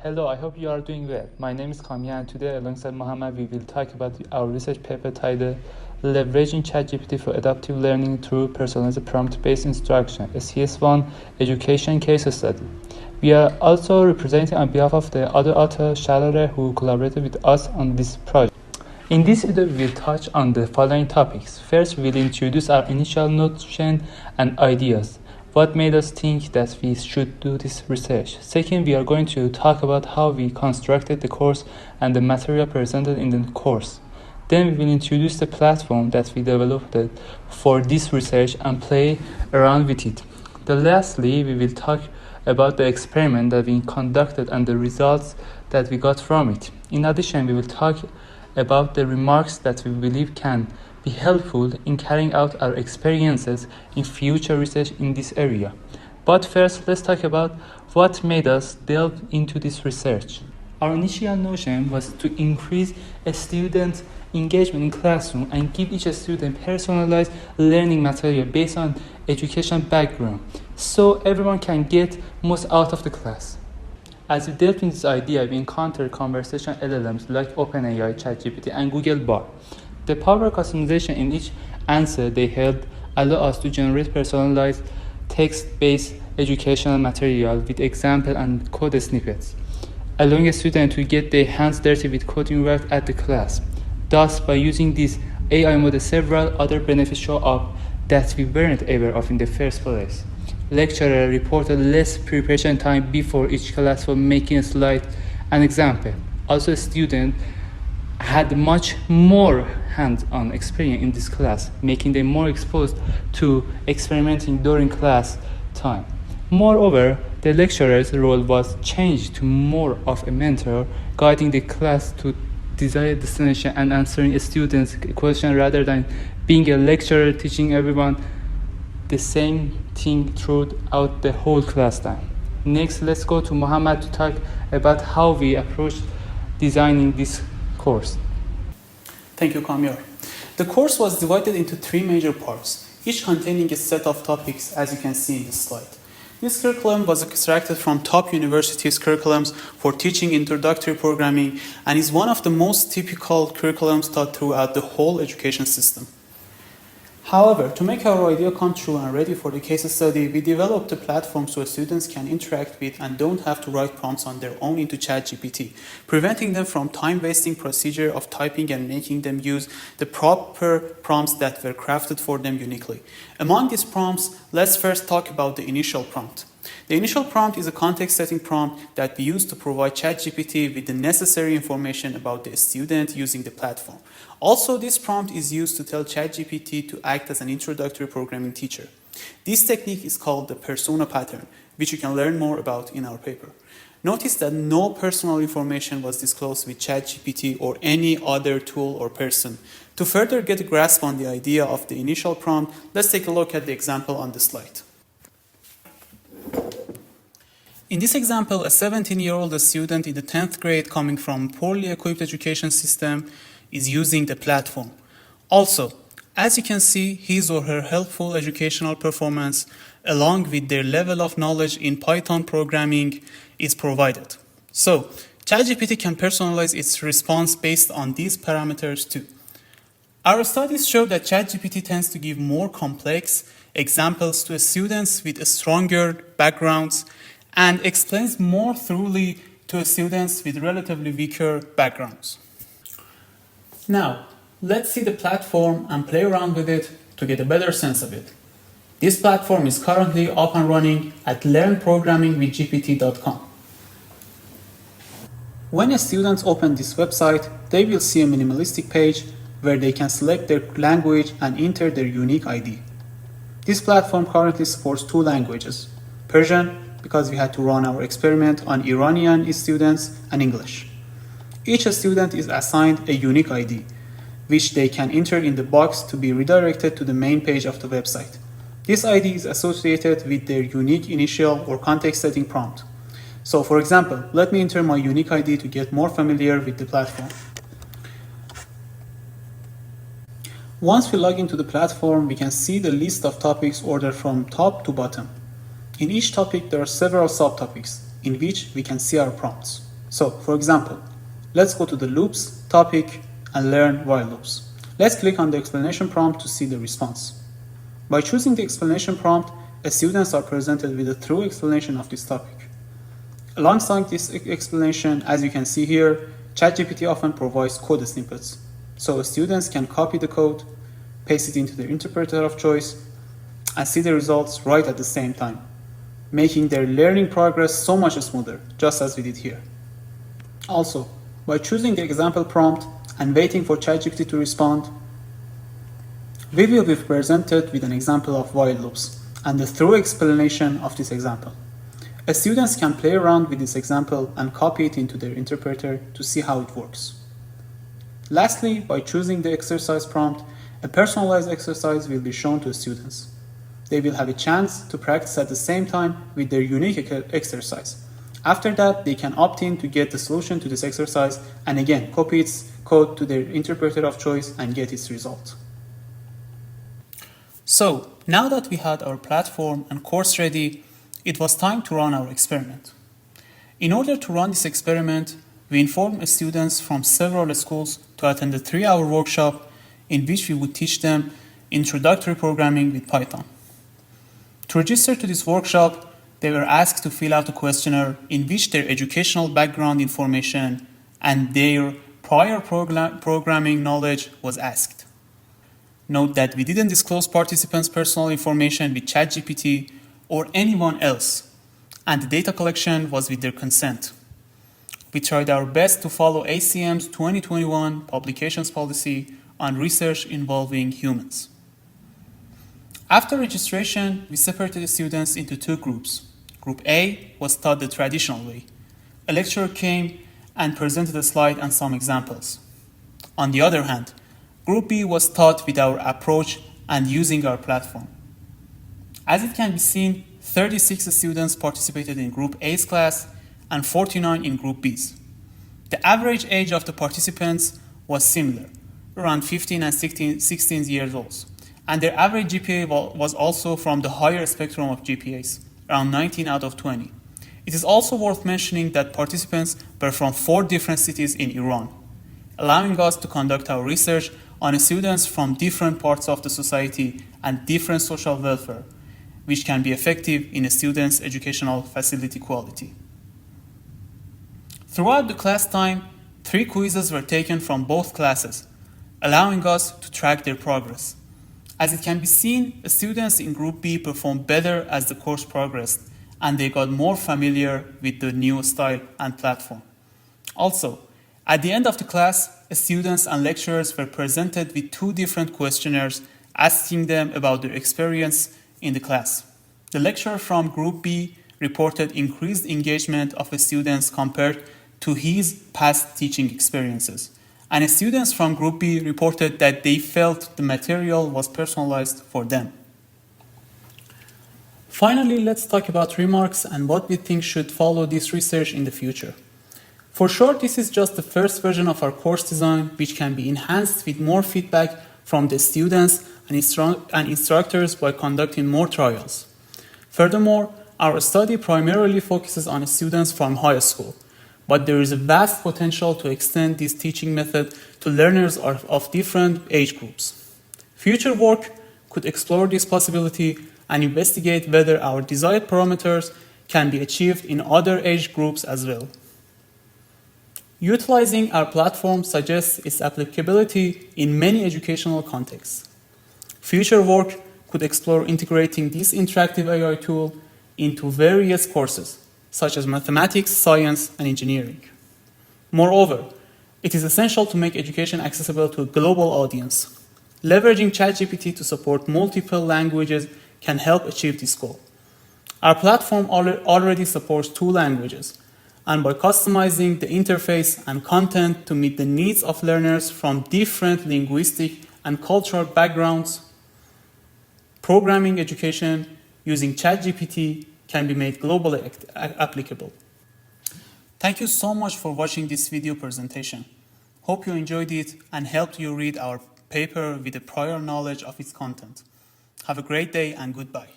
Hello, I hope you are doing well. My name is Kamyar, and today alongside Mohammad we will talk about our research paper titled Leveraging ChatGPT for Adaptive Learning Through Personalized Prompt-Based Instruction, a CS1 Education case study. We are also representing on behalf of the other author, Sharareh, who collaborated with us on this project. In this video, we will touch on the following topics. First, we will introduce our initial notion and ideas. What made us think that we should do this research? Second, we are going to talk about how we constructed the course and the material presented in the course. Then we will introduce the platform that we developed for this research and play around with it. Then lastly, we will talk about the experiment that we conducted and the results that we got from it. In addition, we will talk about the remarks that we believe can be helpful in carrying out our experiences in future research in this area. But first, let's talk about what made us delve into this research. Our initial notion was to increase a student engagement in classroom and give each student personalized learning material based on education background, so everyone can get most out of the class. As we delved into this idea, we encountered conversational LLMs like OpenAI, ChatGPT, and Google Bard. The power customization in each answer they held allowed us to generate personalized text-based educational material with example and code snippets, allowing a student to get their hands dirty with coding work at the class. Thus, by using this AI model, several other benefits show up that we weren't aware of in the first place. Lecturer reported less preparation time before each class for making a slide and example. Also, students had much more hands-on experience in this class, making them more exposed to experimenting during class time. Moreover, the lecturer's role was changed to more of a mentor, guiding the class to desired destination and answering a student's question rather than being a lecturer teaching everyone the same thing throughout the whole class time. Next, let's go to Mohammad to talk about how we approached designing this course. Thank you, Kamyar. The course was divided into three major parts, each containing a set of topics, as you can see in this slide. This curriculum was extracted from top universities' curriculums for teaching introductory programming and is one of the most typical curriculums taught throughout the whole education system. However, to make our idea come true and ready for the case study, we developed a platform so students can interact with and don't have to write prompts on their own into ChatGPT, preventing them from time-wasting procedure of typing and making them use the proper prompts that were crafted for them uniquely. Among these prompts, let's first talk about the initial prompt. The initial prompt is a context-setting prompt that we use to provide ChatGPT with the necessary information about the student using the platform. Also, this prompt is used to tell ChatGPT to act as an introductory programming teacher. This technique is called the persona pattern, which you can learn more about in our paper. Notice that no personal information was disclosed with ChatGPT or any other tool or person. To further get a grasp on the idea of the initial prompt, let's take a look at the example on the slide. In this example, a 17-year-old student in the 10th grade coming from a poorly equipped education system is using the platform. Also, as you can see, his or her helpful educational performance along with their level of knowledge in Python programming is provided. So, ChatGPT can personalize its response based on these parameters too. Our studies show that ChatGPT tends to give more complex examples to students with stronger backgrounds and explains more thoroughly to students with relatively weaker backgrounds. Now, let's see the platform and play around with it to get a better sense of it. This platform is currently up and running at learnprogrammingwithgpt.com. When students open this website, they will see a minimalistic page where they can select their language and enter their unique ID. This platform currently supports two languages, Persian, because we had to run our experiment on Iranian students, and English. Each student is assigned a unique ID, which they can enter in the box to be redirected to the main page of the website. This ID is associated with their unique initial or context-setting prompt. So, for example, let me enter my unique ID to get more familiar with the platform. Once we log into the platform, we can see the list of topics ordered from top to bottom. In each topic, there are several subtopics in which we can see our prompts. So, for example, let's go to the loops topic and learn while loops. Let's click on the explanation prompt to see the response. By choosing the explanation prompt, students are presented with a true explanation of this topic. Alongside this explanation, as you can see here, ChatGPT often provides code snippets. So students can copy the code, paste it into their interpreter of choice, and see the results right at the same time, making their learning progress so much smoother, just as we did here. Also, by choosing the example prompt and waiting for ChatGPT to respond, we will be presented with an example of while loops and the thorough explanation of this example. Students can play around with this example and copy it into their interpreter to see how it works. Lastly, by choosing the exercise prompt, a personalized exercise will be shown to students. They will have a chance to practice at the same time with their unique exercise. After that, they can opt in to get the solution to this exercise and again copy its code to their interpreter of choice and get its result. So, now that we had our platform and course ready, it was time to run our experiment. In order to run this experiment, we informed students from several schools to attend a 3-hour workshop in which we would teach them introductory programming with Python. To register to this workshop, they were asked to fill out a questionnaire in which their educational background information and their prior programming knowledge was asked. Note that we didn't disclose participants' personal information with ChatGPT or anyone else, and the data collection was with their consent. We tried our best to follow ACM's 2021 publications policy on research involving humans. After registration, we separated the students into 2 groups. Group A was taught the traditional way. A lecturer came and presented a slide and some examples. On the other hand, Group B was taught with our approach and using our platform. As it can be seen, 36 students participated in Group A's class and 49 in Group B's. The average age of the participants was similar, around 15 and 16 years old, and their average GPA was also from the higher spectrum of GPAs, around 19 out of 20. It is also worth mentioning that participants were from 4 different cities in Iran, allowing us to conduct our research on students from different parts of the society and different social welfare, which can be effective in a student's educational facility quality. Throughout the class time, 3 quizzes were taken from both classes, allowing us to track their progress. As it can be seen, students in Group B performed better as the course progressed, and they got more familiar with the new style and platform. Also, at the end of the class, students and lecturers were presented with 2 different questionnaires asking them about their experience in the class. The lecturer from Group B reported increased engagement of students compared to his past teaching experiences, and students from Group B reported that they felt the material was personalized for them. Finally, let's talk about remarks and what we think should follow this research in the future. For sure, this is just the first version of our course design, which can be enhanced with more feedback from the students and instructors by conducting more trials. Furthermore, our study primarily focuses on students from high school, but there is a vast potential to extend this teaching method to learners of different age groups. Future work could explore this possibility and investigate whether our desired parameters can be achieved in other age groups as well. Utilizing our platform suggests its applicability in many educational contexts. Future work could explore integrating this interactive AI tool into various courses, such as mathematics, science, and engineering. Moreover, it is essential to make education accessible to a global audience. Leveraging ChatGPT to support multiple languages can help achieve this goal. Our platform already supports 2 languages, and by customizing the interface and content to meet the needs of learners from different linguistic and cultural backgrounds, programming education using ChatGPT can be made globally applicable. Thank you so much for watching this video presentation. Hope you enjoyed it and helped you read our paper with a prior knowledge of its content. Have a great day and goodbye.